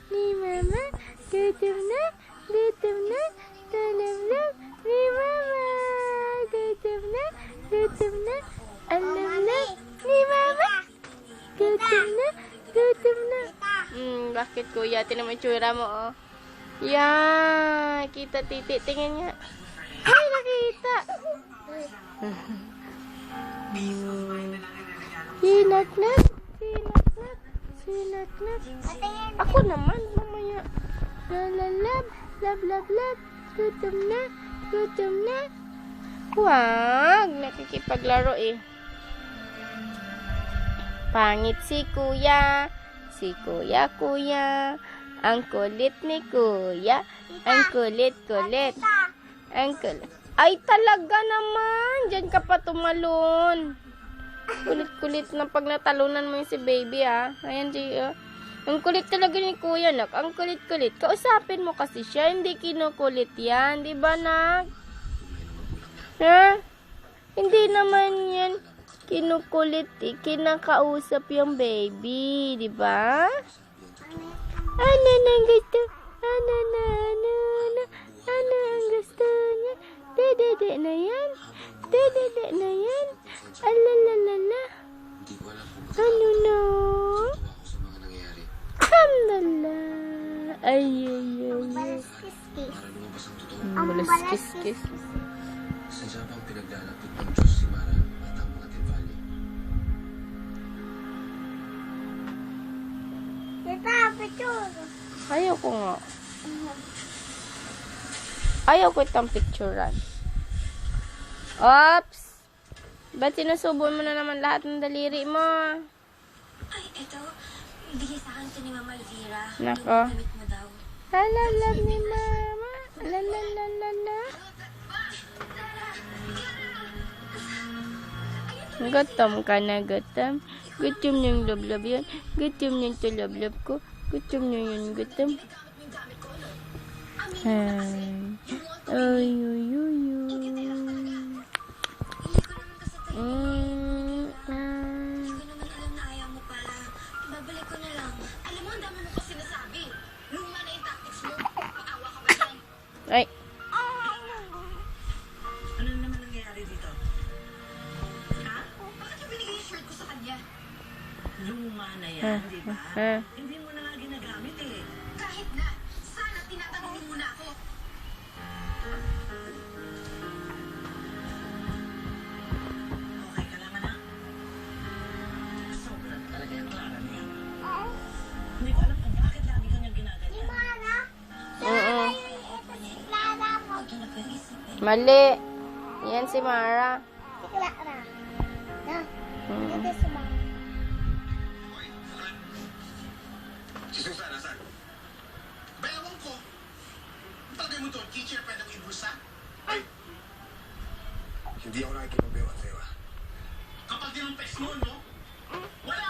ni mama. Gutom na, gutom na. Alam-lam ni mama. Gutom na, gutom na. Alam-lam ni mama. Gutom na, gutom na. Bakit kuya? Tingnan mo yung tsura mo, oh. Yan. Kita titi. Tingnan niya. Ay, nakita. Sinaknap. Sinaknap. Sinaknap. Ako naman, mamaya. Lalalab. Lab, lab, lab. Gutom na. Gutom na. Huwag. Nakikipaglaro eh. Pangit si kuya. Si kuya, kuya. Ang kulit ni kuya. Ang kulit-kulit. Ang kulit. Ay, talaga naman. Diyan ka pa tumalon. Kulit-kulit na pag natalunan mo yung si baby, ah. Ayan, siya. Ang kulit talaga ni kuya, nak. Ang kulit-kulit. Kausapin mo kasi siya. Hindi kinukulit yan. Di ba, nak? Ha? Hindi naman yan kinukulit. Kinakausap yung baby. Di ba? Ano nang gusto? Ano na, ano na. Ano ang gusto niya? Dede na yan. Dede na yan. Alalalala. Ano na? Alala. Ay, ay, ay. Malas kiss-kiss. Sadya bang pinaglalapit ng Diyos si Mara at ang mga timbali? Tita, picture. Ayaw ko nga. Ayaw ko itang picturean. Oops! Ba't sinusubo mo na naman lahat ng daliri mo? Ay, ito. Bigay sa akin ito ni Mama Elvira. Nako. Damit mo daw. Lalalab ni mama. Lalalala. Gutom ka na, gutom. Gutom yung lob-lob yun. Gutom yung tulob-lob ko. Gutom yung yun, gutom. Ay. Ay, ay, ay, ay. Hindi ko naman alam na ayaw mo pala. Ibabalik ko na lang. Alam mo, ang dami mo pa sinasabi. Luma na yung tactics mo. Maawa ka ba yan? Ay. Ano naman nangyayari dito? Ha? Bakit yung binigay yung shirt ko sa kanya? Luma na yan, di ba? Ah. Hindi mo na nga ginagamit eh. Kahit na. Sana tinatanong muna ako. Okay ka lang, anak? Sobrang talaga yung Clara niya. Hindi ko alam kung bakit lagi kanyang ginaganyan. Oo. Huwag yun na pag-isipin. Mali. Yan si Mara. Si Susan, asan? Bayawang ko. Bagay mo to, teacher, pwede ko ibusa? Ay! Hindi ako nakikipagbewa sa'yo, ah. Kapag dinampes mo, no? Wala